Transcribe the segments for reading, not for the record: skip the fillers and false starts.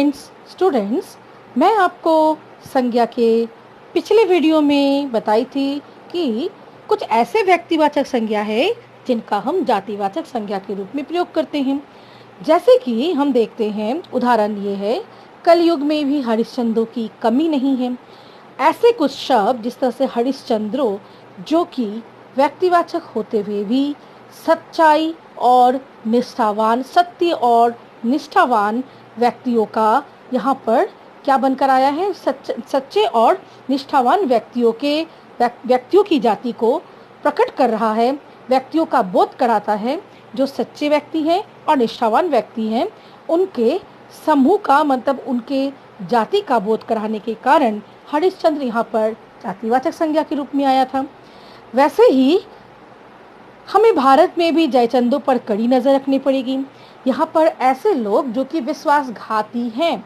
Students, मैं आपको संज्ञा के पिछले वीडियो में बताई थी कि कुछ ऐसे व्यक्तिवाचक संज्ञा है जिनका हम जातिवाचक संज्ञा के रूप में प्रयोग करते हैं। जैसे कि हम देखते हैं, उदाहरण ये है, कलयुग में भी हरिश्चंद्रों की कमी नहीं है। ऐसे कुछ शब्द जिस तरह से हरिश्चंद्रों, जो कि व्यक्तिवाचक होते हुए भी सच्चाई और निष्ठावान, सत्य और निष्ठावान व्यक्तियों का यहाँ पर क्या बनकर आया है, सच्चे और निष्ठावान व्यक्तियों की जाति को प्रकट कर रहा है, व्यक्तियों का बोध कराता है। जो सच्चे व्यक्ति हैं और निष्ठावान व्यक्ति हैं, उनके समूह का मतलब उनके जाति का बोध कराने के कारण हरिश्चंद्र यहाँ पर जातिवाचक संज्ञा के रूप में आया था। वैसे ही हमें भारत में भी जयचंदों पर कड़ी नजर रखनी पड़ेगी। यहाँ पर ऐसे लोग जो कि विश्वासघाती हैं,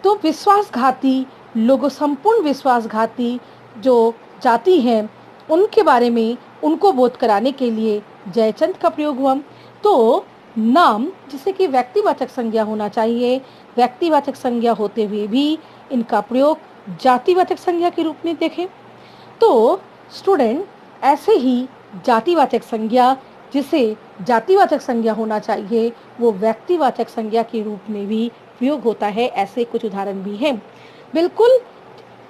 तो विश्वासघाती लोगों, संपूर्ण विश्वासघाती जो जाति हैं, उनके बारे में उनको बोध कराने के लिए जयचंद का प्रयोग हुआ। तो नाम जिसे कि व्यक्तिवाचक संज्ञा होना चाहिए, व्यक्तिवाचक संज्ञा होते हुए भी इनका प्रयोग जातिवाचक संज्ञा के रूप में देखें। तो स्टूडेंट, ऐसे ही जातिवाचक संज्ञा जिसे जातिवाचक संज्ञा होना चाहिए वो व्यक्तिवाचक संज्ञा के रूप में भी प्रयोग होता है। ऐसे कुछ उदाहरण भी हैं।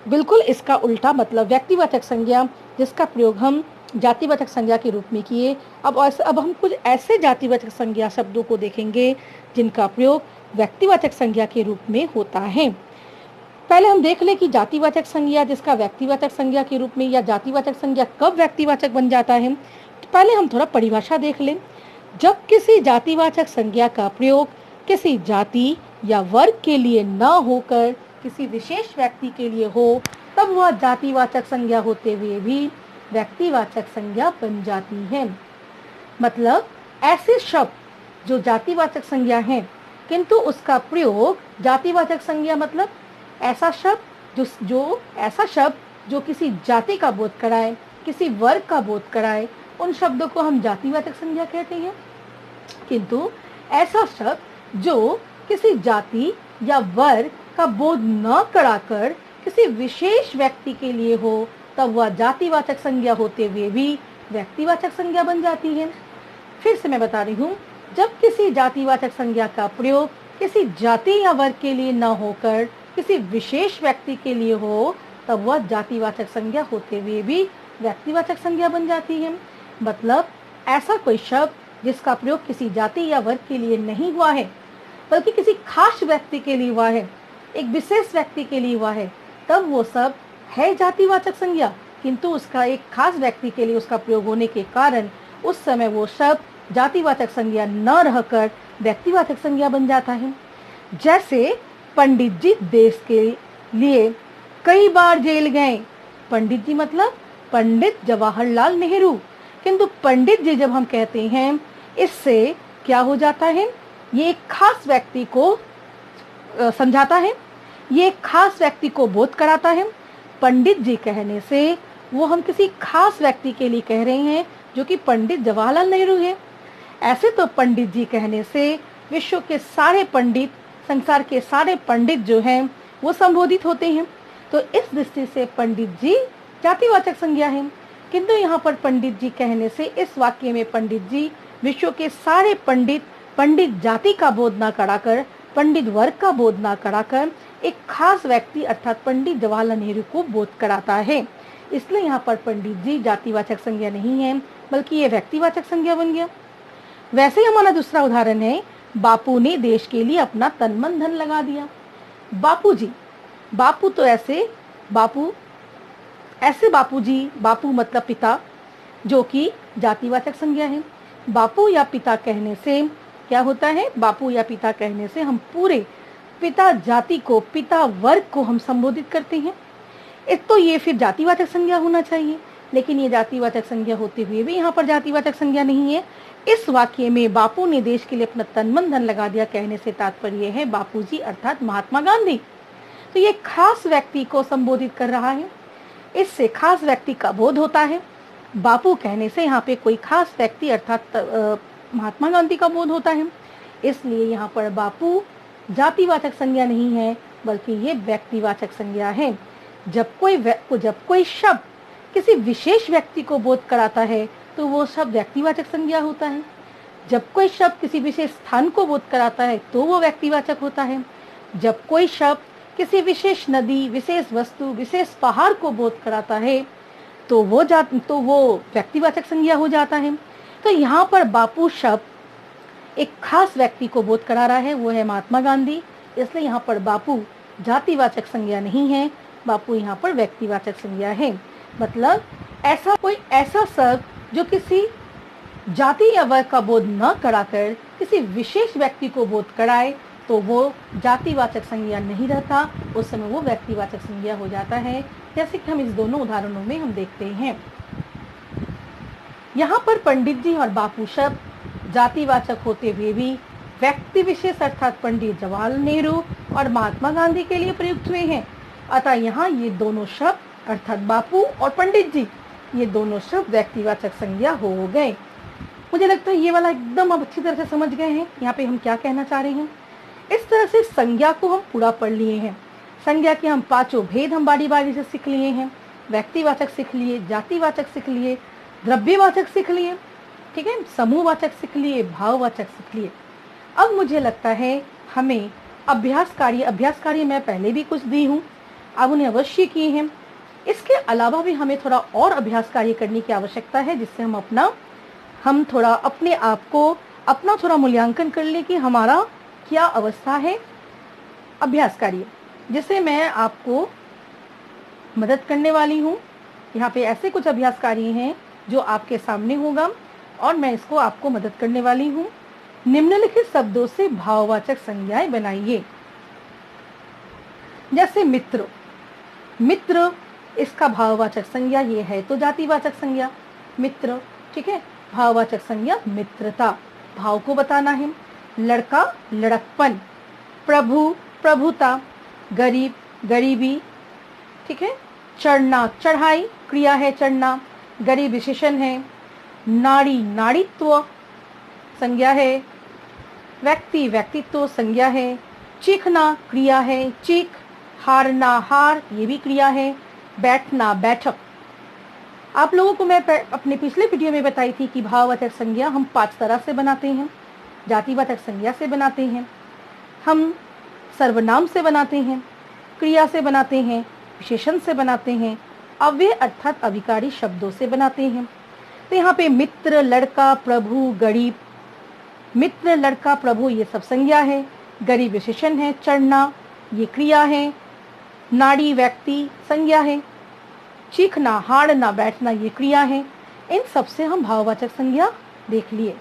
बिल्कुल इसका उल्टा मतलब व्यक्तिवाचक संज्ञा जिसका प्रयोग हम जातिवाचक संज्ञा के रूप में किए। अब हम कुछ ऐसे जातिवाचक संज्ञा शब्दों को देखेंगे जिनका प्रयोग व्यक्तिवाचक संज्ञा के रूप में होता है। पहले हम देख लें कि जातिवाचक संज्ञा जिसका व्यक्तिवाचक संज्ञा के रूप में या जातिवाचक संज्ञा कब व्यक्तिवाचक बन जाता है। तो पहले हम थोड़ा परिभाषा देख लें। जब किसी जातिवाचक संज्ञा का प्रयोग किसी जाति या वर्ग के लिए न होकर किसी विशेष व्यक्ति के लिए हो, तब वह जातिवाचक संज्ञा होते हुए भी व्यक्तिवाचक संज्ञा बन जाती है। मतलब ऐसे शब्द जो जातिवाचक संज्ञा है किंतु उसका प्रयोग जातिवाचक संज्ञा मतलब ऐसा शब्द जो किसी जाति का बोध कराए, किसी वर्ग का बोध कराए, उन शब्दों को हम जातिवाचक संज्ञा कहते हैं। किंतु ऐसा शब्द जो किसी जाति या वर्ग का बोध न कराकर किसी विशेष व्यक्ति के लिए हो, तब वह जातिवाचक संज्ञा होते हुए भी व्यक्तिवाचक संज्ञा बन जाती है। फिर से मैं बता रही हूँ, जब किसी जातिवाचक संज्ञा का प्रयोग किसी जाति या वर्ग के लिए न होकर किसी विशेष व्यक्ति के लिए हो, तब वह जातिवाचक संज्ञा होते हुए भी व्यक्तिवाचक संज्ञा बन जाती है। मतलब ऐसा कोई शब्द जिसका प्रयोग किसी जाति या वर्ग के लिए नहीं हुआ है, बल्कि किसी खास व्यक्ति के लिए हुआ है, एक विशेष व्यक्ति के लिए हुआ है, तब वो सब है जातिवाचक संज्ञा। किंतु उसका एक खास व्यक्ति के लिए उसका प्रयोग होने के कारण उस समय वो शब्द जातिवाचक संज्ञा न रहकर व्यक्तिवाचक संज्ञा बन जाता है। जैसे पंडित जी देश के लिए कई बार जेल गए। पंडित जी मतलब पंडित जवाहरलाल नेहरू। किंतु पंडित जी जब हम कहते हैं, इससे क्या हो जाता है, ये एक खास व्यक्ति को समझाता है, ये एक खास व्यक्ति को बोध कराता है। पंडित जी कहने से वो हम किसी खास व्यक्ति के लिए कह रहे हैं जो कि पंडित जवाहरलाल नेहरू है। ऐसे तो पंडित जी कहने से विश्व के सारे पंडित, संसार के सारे पंडित जो हैं वो संबोधित होते हैं। तो इस दृष्टि से पंडित जी जातिवाचक संज्ञा है। किंतु यहाँ पर पंडित जी कहने से इस वाक्य में पंडित जी विश्व के सारे पंडित, पंडित जाति का बोध न कराकर, पंडित वर्ग का बोध न कराकर एक खास व्यक्ति अर्थात पंडित जवाहरलाल नेहरू को बोध कराता है। इसलिए यहाँ पर पंडित जी जातिवाचक संज्ञा नहीं है, बल्कि ये व्यक्तिवाचक संज्ञा बन गया। वैसे ही हमारा दूसरा उदाहरण है, बापू ने देश के लिए अपना तन मन धन लगा दिया। बापू जी, बापू तो ऐसे बापूजी, बापू मतलब पिता, जो कि जातिवाचक संज्ञा है। बापू या पिता कहने से क्या होता है, बापू या पिता कहने से हम पूरे पिता जाति को, पिता वर्ग को हम संबोधित करते हैं। तो ये फिर जातिवाचक संज्ञा होना चाहिए, लेकिन ये जातिवाचक संज्ञा होते हुए भी यहाँ पर जातिवाचक संज्ञा नहीं है। इस वाक्य में बापू ने देश के लिए अपना तन मन धन लगा दिया कहने से तात्पर्य है बापूजी अर्थात महात्मा गांधी। तो ये खास व्यक्ति को संबोधित कर रहा है, इससे खास व्यक्ति का बोध होता है। बापू कहने से यहाँ पे कोई खास व्यक्ति अर्थात महात्मा गांधी का बोध होता है। इसलिए यहाँ पर बापू जातिवाचक संज्ञा नहीं है, बल्कि ये व्यक्तिवाचक संज्ञा है। जब कोई शब्द किसी विशेष व्यक्ति को बोध कराता है तो वो शब्द व्यक्तिवाचक संज्ञा होता है। जब कोई शब्द किसी विशेष स्थान को बोध कराता है तो वो व्यक्तिवाचक होता है। जब कोई शब्द किसी विशेष नदी, विशेष वस्तु, विशेष पहाड़ को बोध कराता है तो वो व्यक्तिवाचक संज्ञा हो जाता है। तो यहाँ पर बापू शब्द एक खास व्यक्ति को बोध करा रहा है, वो है महात्मा गांधी। इसलिए यहाँ पर बापू जातिवाचक संज्ञा नहीं है, बापू यहाँ पर व्यक्तिवाचक संज्ञा है। मतलब ऐसा शब्द जो किसी जाति या वर्ग का बोध न कराकर किसी विशेष व्यक्ति को बोध कराए तो वो जातिवाचक संज्ञा नहीं रहता, उस समय वो व्यक्तिवाचक संज्ञा हो जाता है, जैसे कि हम इस दोनों उदाहरणों में हम देखते हैं। यहाँ पर पंडित जी और बापू शब्द जातिवाचक होते हुए भी व्यक्ति विशेष अर्थात पंडित जवाहरलाल नेहरू और महात्मा गांधी के लिए प्रयुक्त हुए हैं। अतः यहाँ ये दोनों शब्द अर्थात बापू और पंडित जी, ये दोनों शब्द व्यक्तिवाचक संज्ञा हो गए। मुझे लगता है ये वाला एकदम आप अच्छी तरह से समझ गए हैं यहाँ पे हम क्या कहना चाह रहे हैं। इस तरह से संज्ञा को हम पूरा पढ़ लिए हैं। संज्ञा के हम पांचों भेद हम बारी बारी से सीख लिए हैं। व्यक्तिवाचक सीख लिए, जातिवाचक सीख लिए, द्रव्यवाचक सीख लिए, ठीक है, समूहवाचक सीख लिए, भाववाचक सीख लिए। अब मुझे लगता है हमें अभ्यास कार्य मैं पहले भी कुछ दी हूँ, अब उन्हें अवश्य किए हैं। इसके अलावा भी हमें थोड़ा और अभ्यास कार्य करने की आवश्यकता है, जिससे हम थोड़ा अपने आप को अपना थोड़ा मूल्यांकन कर ले कि हमारा क्या अवस्था है। अभ्यास कार्य जिसे मैं आपको मदद करने वाली हूँ। यहाँ पे ऐसे कुछ अभ्यास कार्य हैं जो आपके सामने होगा और मैं इसको आपको मदद करने वाली हूँ। निम्नलिखित शब्दों से भाववाचक संज्ञाएं बनाइए। जैसे मित्र, इसका भाववाचक संज्ञा ये है तो जातिवाचक संज्ञा मित्र, ठीक है। भाववाचक संज्ञा मित्रता, भाव को बताना है। लड़का, लड़कपन। प्रभु, प्रभुता। गरीब, गरीबी, ठीक है। चढ़ना, चढ़ाई, क्रिया है चढ़ना, गरीब विशेषण है। नारी, नारीत्व संज्ञा है। व्यक्ति, व्यक्तित्व संज्ञा है। चीखना, क्रिया है चीख। हारना, हार, ये भी क्रिया है। बैठना, बैठक। आप लोगों को मैं अपने पिछले वीडियो में बताई थी कि भाववाचक संज्ञा हम 5 तरह से बनाते हैं। जातिवाचक संज्ञा से बनाते हैं, हम सर्वनाम से बनाते हैं, क्रिया से बनाते हैं, विशेषण से बनाते हैं, अव्यय अर्थात अभिकारी शब्दों से बनाते हैं। तो यहाँ पे मित्र, लड़का, प्रभु, गरीब। मित्र, लड़का, प्रभु ये सब संज्ञा है। गरीब विशेषण है। चढ़ना ये क्रिया है। नाड़ी, व्यक्ति संज्ञा है। चीखना, हारना, बैठना ये क्रिया है। इन सब से हम भाववाचक संज्ञा देख लिए।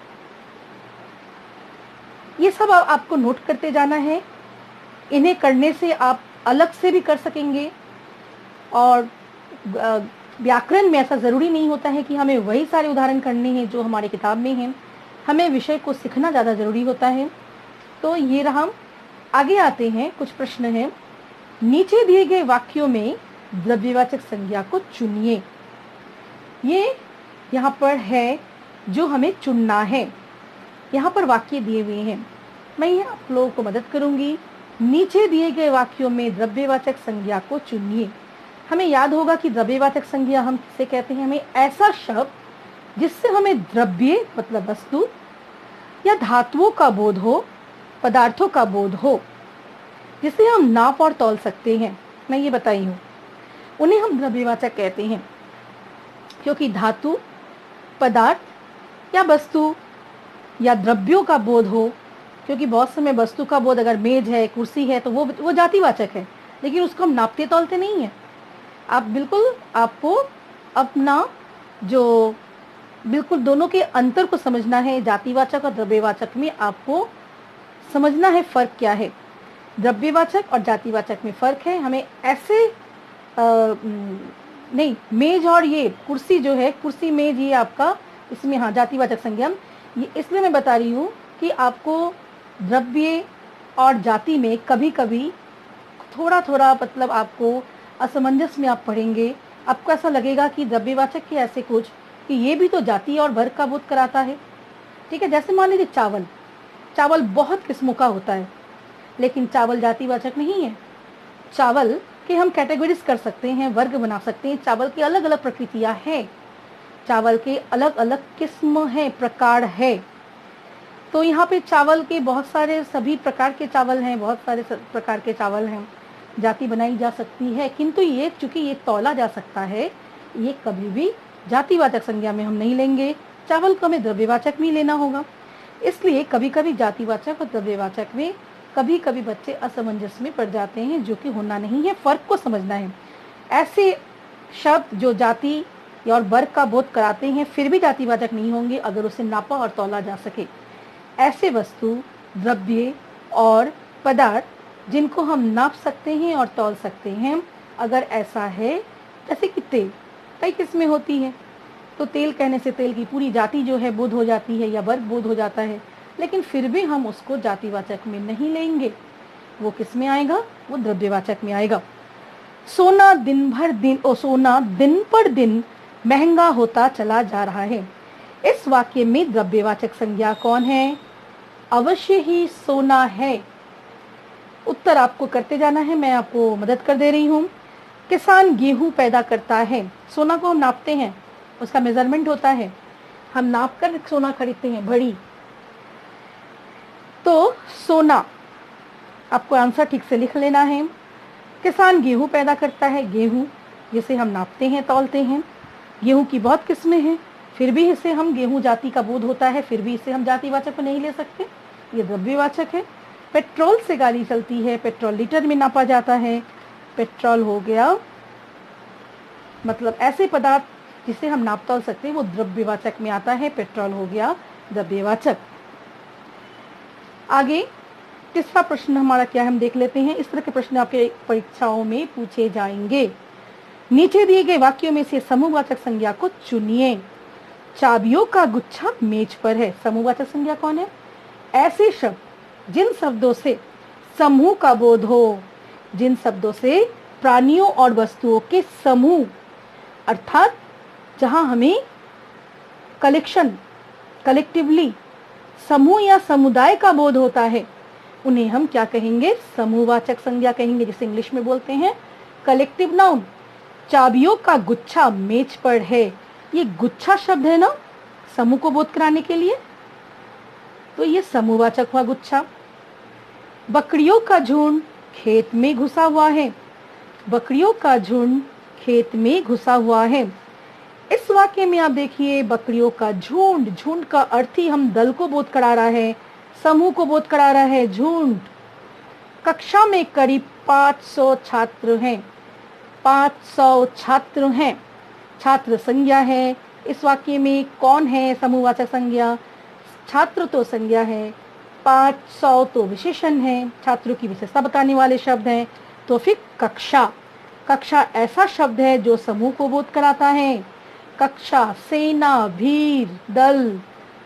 ये सब आपको नोट करते जाना है। इन्हें करने से आप अलग से भी कर सकेंगे और व्याकरण में ऐसा ज़रूरी नहीं होता है कि हमें वही सारे उदाहरण करने हैं जो हमारे किताब में हैं। हमें विषय को सीखना ज़्यादा ज़रूरी होता है। तो ये रहा, हम आगे आते हैं। कुछ प्रश्न हैं। नीचे दिए गए वाक्यों में द्रव्यवाचक संज्ञा को चुनिए। ये यहाँ पर है जो हमें चुनना है। यहाँ पर वाक्य दिए हुए हैं, मैं ये आप लोगों को मदद करूंगी। नीचे दिए गए वाक्यों में द्रव्यवाचक संज्ञा को चुनिए। हमें याद होगा कि द्रव्यवाचक संज्ञा हम किसे कहते हैं। हमें ऐसा शब्द जिससे हमें द्रव्य मतलब वस्तु या धातुओं का बोध हो, पदार्थों का बोध हो, जिसे हम नाप और तौल सकते हैं। मैं ये बताई हूँ, उन्हें हम द्रव्यवाचक कहते हैं। क्योंकि धातु, पदार्थ या वस्तु या द्रव्यों का बोध हो, क्योंकि बहुत समय वस्तु का बोध अगर मेज है, कुर्सी है तो वो जातिवाचक है, लेकिन उसको हम नापते तौलते नहीं है। आपको अपना जो बिल्कुल दोनों के अंतर को समझना है। जातिवाचक और द्रव्यवाचक में आपको समझना है फ़र्क क्या है। द्रव्यवाचक और जातिवाचक में फ़र्क है। हमें ऐसे नहीं, मेज और ये कुर्सी जो है, कुर्सी मेज ये आपका इसमें हाँ जातिवाचक संज्ञा। ये इसलिए मैं बता रही हूँ कि आपको द्रव्य और जाति में कभी कभी थोड़ा थोड़ा मतलब आपको असमंजस में आप पढ़ेंगे। आपको ऐसा लगेगा कि द्रव्यवाचक के ऐसे कुछ कि ये भी तो जाति और वर्ग का बोध कराता है, ठीक है। जैसे मान लीजिए चावल बहुत किस्मों का होता है। लेकिन चावल जातिवाचक नहीं है। चावल के हम कैटेगरीज कर सकते हैं, वर्ग बना सकते हैं। चावल की अलग अलग प्रकृतियां हैं, चावल के अलग अलग किस्म हैं, प्रकार है। तो यहाँ पे चावल के बहुत सारे सभी प्रकार के चावल हैं, बहुत सारे प्रकार के चावल हैं, जाति बनाई जा सकती है। किंतु ये चूंकि ये तौला जा सकता है, ये कभी भी जातिवाचक संज्ञा में हम नहीं लेंगे। चावल को हमें द्रव्यवाचक में लेना होगा। इसलिए कभी कभी जातिवाचक और द्रव्यवाचक में कभी कभी बच्चे असमंजस में पड़ जाते हैं, जो कि होना नहीं है, फर्क को समझना है। ऐसे शब्द जो जाति और वर्ग का बोध कराते हैं फिर भी जातिवाचक नहीं होंगे अगर उसे नापा और तौला जा सके। ऐसे वस्तु, द्रव्य और पदार्थ जिनको हम नाप सकते हैं और तौल सकते हैं, अगर ऐसा है, जैसे कि तेल कई किस्में होती हैं, तो तेल कहने से तेल की पूरी जाति जो है बोध हो जाती है या वर्ग बोध हो जाता है, लेकिन फिर भी हम उसको जातिवाचक में नहीं लेंगे। वो किस में आएगा? वो द्रव्यवाचक में आएगा। सोना दिन पर दिन महंगा होता चला जा रहा है। इस वाक्य में द्रव्यवाचक संज्ञा कौन है? अवश्य ही सोना है। उत्तर आपको करते जाना है, मैं आपको मदद कर दे रही हूँ। किसान गेहूं पैदा करता है। सोना को हम नापते हैं, उसका मेजरमेंट होता है, हम नाप कर सोना खरीदते हैं, भरी। तो सोना, आपको आंसर ठीक से लिख लेना है। किसान गेहूं पैदा करता है, गेहूं जिसे हम नापते हैं, तौलते हैं। गेहूं की बहुत किस्में हैं, फिर भी इसे हम गेहूं जाति का बोध होता है, फिर भी इसे हम जातिवाचक में नहीं ले सकते, ये द्रव्यवाचक है। पेट्रोल से गाड़ी चलती है, पेट्रोल लीटर में नापा जाता है। पेट्रोल हो गया, मतलब ऐसे पदार्थ जिसे हम नाप तौल सकते हैं, वो द्रव्यवाचक में आता है। पेट्रोल हो गया द्रव्यवाचक। आगे तीसरा प्रश्न हमारा क्या है, हम देख लेते हैं। इस तरह के प्रश्न आपके परीक्षाओं में पूछे जाएंगे। नीचे दिए गए वाक्यों में से समूहवाचक संज्ञा को चुनिए। चाबियों का गुच्छा मेज पर है। समूहवाचक संज्ञा कौन है? ऐसे शब्द जिन शब्दों से समूह का बोध हो, जिन शब्दों से प्राणियों और वस्तुओं के समूह, अर्थात जहां हमें कलेक्टिवली, समूह या समुदाय का बोध होता है, उन्हें हम क्या कहेंगे? समूहवाचक संज्ञा कहेंगे, जिसे इंग्लिश में बोलते हैं कलेक्टिव नाउन। चाबियों का गुच्छा मेज पर है, ये गुच्छा शब्द है ना समूह को बोध कराने के लिए, तो ये समूहवाचक हुआ गुच्छा। बकरियों का झुंड खेत में घुसा हुआ है। बकरियों का झुंड खेत में घुसा हुआ है। इस वाक्य में आप देखिए, बकरियों का झुंड, झुंड का अर्थ ही हम दल को बोध करा रहा है, समूह को बोध करा रहा है, झुंड। कक्षा में करीब 500 छात्र हैं। 500 छात्र हैं, छात्र संज्ञा है। इस वाक्य में कौन है समूहवाचक संज्ञा? छात्र तो संज्ञा है, 500 तो विशेषण है, छात्रों की विशेषता बताने वाले शब्द हैं। तो फिर कक्षा, कक्षा ऐसा शब्द है जो समूह को बोध कराता है। कक्षा, सेना, भीड़, दल,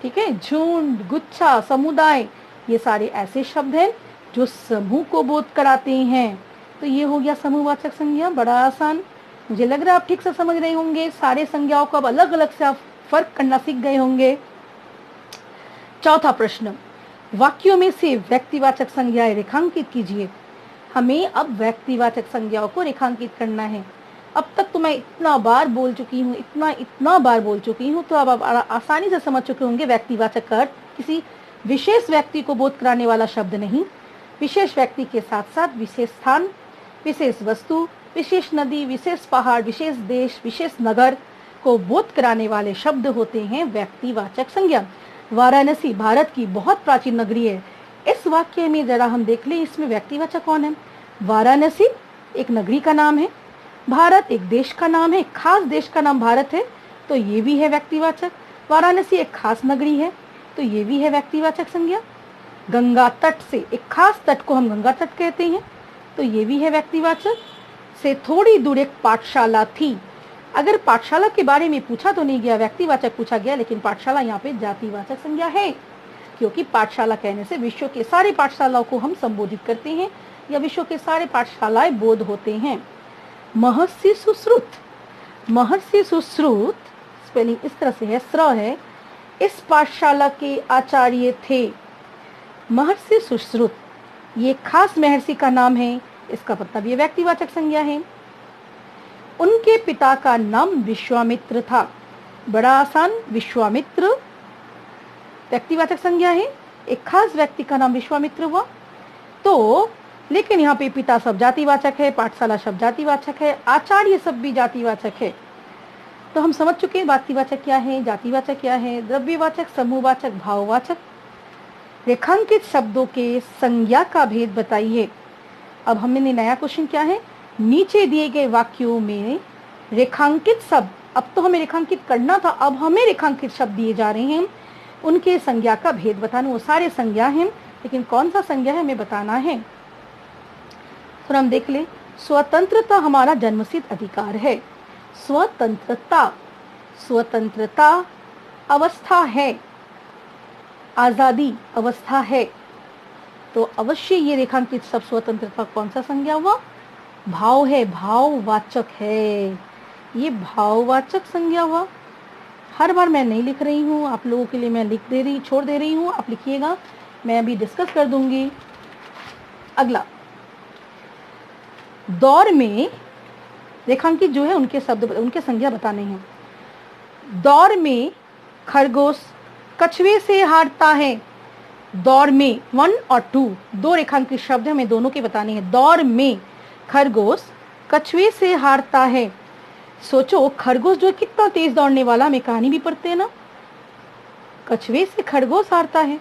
ठीक है, झुंड, गुच्छा, समुदाय, ये सारे ऐसे शब्द हैं जो समूह को बोध कराते हैं। तो ये हो गया समूहवाचक संज्ञा। बड़ा आसान, मुझे लग रहा है आप ठीक से समझ रहे होंगे। सारे संज्ञाओं को अब अलग अलग से आप फर्क करना सीख गए होंगे। चौथा प्रश्न, वाक्यों में से व्यक्तिवाचक संज्ञाएं रेखांकित कीजिए। हमें अब व्यक्तिवाचक संज्ञाओं को रेखांकित करना है। अब तक तो मैं इतना बार बोल चुकी हूँ, इतना बार बोल चुकी हूँ, तो अब आप आसानी से समझ चुके होंगे व्यक्तिवाचक का अर्थ किसी विशेष व्यक्ति को बोध कराने वाला शब्द नहीं। विशेष व्यक्ति के साथ साथ विशेष स्थान, विशेष वस्तु, विशेष नदी, विशेष पहाड़, विशेष देश, विशेष नगर को बोध कराने वाले शब्द होते हैं व्यक्तिवाचक संज्ञा। वाराणसी भारत की बहुत प्राचीन नगरी है। इस वाक्य में जरा हम देख लें, इसमें व्यक्तिवाचक कौन है? वाराणसी एक नगरी का नाम है, भारत एक देश का नाम है, खास देश का नाम भारत है, तो ये भी है व्यक्तिवाचक। वाराणसी एक खास नगरी है, तो ये भी है व्यक्तिवाचक संज्ञा। गंगा तट से, एक खास तट को हम गंगा तट कहते हैं, तो ये भी है व्यक्तिवाचक। से थोड़ी दूर एक पाठशाला थी। अगर पाठशाला के बारे में पूछा तो नहीं गया, व्यक्तिवाचक पूछा गया, लेकिन पाठशाला यहाँ पे जातिवाचक संज्ञा है, क्योंकि पाठशाला कहने से विश्व के सारे पाठशालाओं को हम संबोधित करते हैं या विश्व के सारे पाठशालाएं बोध होते हैं। महर्षि सुश्रुत, महर्षि सुश्रुत स्पेलिंग इस तरह से है, स्र है, इस पाठशाला के आचार्य थे। महर्षि सुश्रुत ये खास महर्षि का नाम है, इसका मतलब ये व्यक्तिवाचक संज्ञा है। उनके पिता का नाम विश्वामित्र था। बड़ा आसान, विश्वामित्र व्यक्तिवाचक संज्ञा है, एक खास व्यक्ति का नाम विश्वामित्र हुआ। तो लेकिन यहाँ पे पिता शब्द जातिवाचक है, पाठशाला शब्द जातिवाचक है, आचार्य शब्द भी जातिवाचक है। तो हम समझ चुके हैं व्यक्तिवाचक क्या है, जातिवाचक क्या है, द्रव्यवाचक, समूहवाचक, भाववाचक। रेखांकित शब्दों के संज्ञा का भेद बताइए। अब हमने नया क्वेश्चन क्या है, नीचे दिए गए वाक्यों में रेखांकित शब्द, अब तो हमें रेखांकित करना था, अब हमें रेखांकित शब्द दिए जा रहे हैं, उनके संज्ञा का भेद बताना। वो सारे संज्ञा हैं, लेकिन कौन सा संज्ञा है हमें बताना है। तो हम देख ले, स्वतंत्रता हमारा जन्मसिद्ध अधिकार है। स्वतंत्रता, स्वतंत्रता अवस्था है, आजादी अवस्था है। तो अवश्य ये रेखांकित शब्द स्वतंत्रता कौन सा संज्ञा हुआ, भाव है, भाववाचक है, ये भाववाचक संज्ञा हुआ। हर बार मैं नहीं लिख रही हूँ, आप लोगों के लिए मैं छोड़ दे रही हूँ, आप लिखिएगा, मैं अभी डिस्कस कर दूंगी। अगला, दौर में रेखांकित जो है उनके शब्द, उनके संज्ञा बताने हैं। दौर में खरगोश कछुए से हारता है। दौर में 1 और 2 दो रेखांकित शब्द हमें दोनों के बताने हैं। दौर में खरगोश कछुए से हारता है। सोचो, खरगोश जो कितना तेज दौड़ने वाला, हमें कहानी भी पढ़ते हैं ना, कछुए से खरगोश हारता है।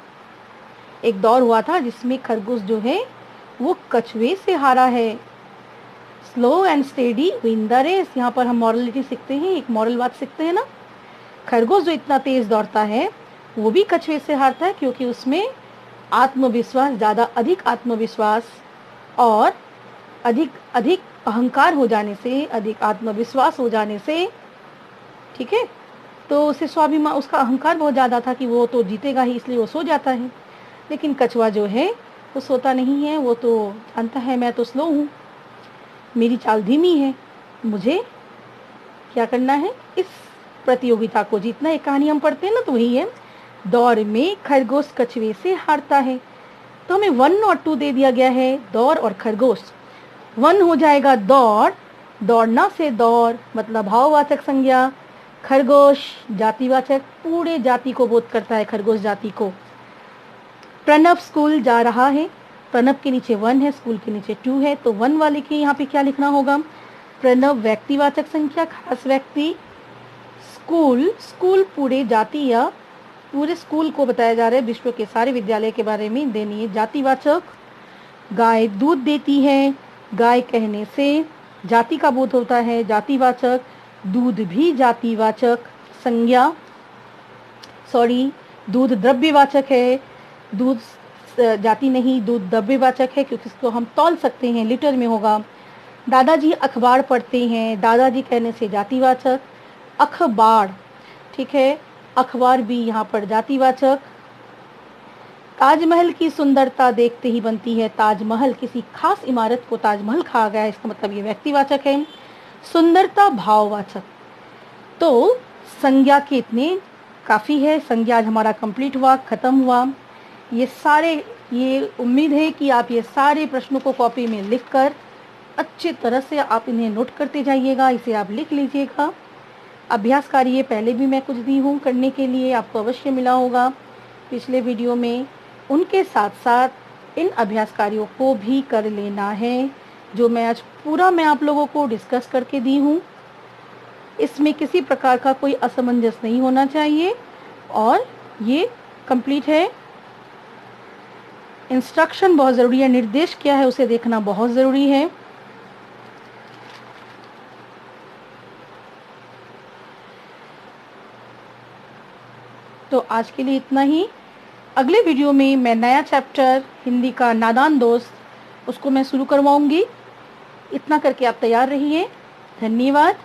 एक दौर हुआ था जिसमें खरगोश जो है वो कछुए से हारा है। Slow and steady win the race, यहाँ पर हम मॉरलिटी सीखते हैं, एक मॉरल बात सीखते हैं ना। खरगोश जो इतना तेज दौड़ता है वो भी कछुए से हारता है, क्योंकि उसमें आत्मविश्वास, ज़्यादा अधिक आत्मविश्वास और अधिक अहंकार हो जाने से, अधिक आत्मविश्वास हो जाने से, ठीक है, तो उसे स्वाभिमान, उसका अहंकार बहुत ज़्यादा था कि वो तो जीतेगा ही, इसलिए वो सो जाता है। लेकिन कछुआ जो है वो सोता नहीं है, वो तो जानता है मैं तो स्लो हूँ, मेरी चाल धीमी है, मुझे क्या करना है, इस प्रतियोगिता को जीतना। एक कहानी हम पढ़ते हैं ना, तो वही है, दौर में खरगोश कछुए से हारता है। तो हमें 1 और 2 दे दिया गया है, दौर और खरगोश। 1 हो जाएगा दौड़, दौड़ना से दौड़ मतलब भाववाचक संज्ञा। खरगोश जातिवाचक, पूरे जाति को बोध करता है, खरगोश जाति को। प्रणव स्कूल जा रहा है, प्रणव के नीचे 1 है, स्कूल के नीचे 2 है, तो 1 वाले के यहाँ पे क्या लिखना होगा, प्रणव व्यक्तिवाचक संख्या, खास व्यक्ति। स्कूल, स्कूल पूरे जाति या पूरे स्कूल को बताया जा रहा है, विश्व के सारे विद्यालय के बारे में देनी है, जातिवाचक। गाय दूध देती है, गाय कहने से जाति का बोध होता है, जातिवाचक। दूध भी जातिवाचक संज्ञा, सॉरी, दूध द्रव्यवाचक है, दूध जाति नहीं, दूध द्रव्यवाचक है, क्योंकि इसको हम तौल सकते हैं, लीटर में होगा। दादाजी अखबार पढ़ते हैं, दादाजी कहने से जातिवाचक। अखबार, ठीक है, अखबार भी यहाँ पर जातिवाचक। ताजमहल की सुंदरता देखते ही बनती है, ताजमहल, किसी खास इमारत को ताजमहल कहा गया है, इसका मतलब ये व्यक्तिवाचक है। सुंदरता भाववाचक। तो संज्ञा के इतने काफ़ी है, संज्ञा आज हमारा कंप्लीट हुआ, ख़त्म हुआ। ये सारे, ये उम्मीद है कि आप ये सारे प्रश्नों को कॉपी में लिखकर अच्छी तरह से आप इन्हें नोट करते जाइएगा, इसे आप लिख लीजिएगा। अभ्यास कार्य पहले भी मैं कुछ दी हूँ करने के लिए, आपको अवश्य मिला होगा पिछले वीडियो में। उनके साथ साथ इन अभ्यास कार्यों को भी कर लेना है, जो मैं आज पूरा मैं आप लोगों को डिस्कस करके दी हूँ। इसमें किसी प्रकार का कोई असमंजस नहीं होना चाहिए और ये कंप्लीट है। इंस्ट्रक्शन बहुत ज़रूरी है, निर्देश क्या है उसे देखना बहुत ज़रूरी है। तो आज के लिए इतना ही। अगले वीडियो में मैं नया चैप्टर हिंदी का नादान दोस्त, उसको मैं शुरू करवाऊंगी। इतना करके आप तैयार रहिए। धन्यवाद।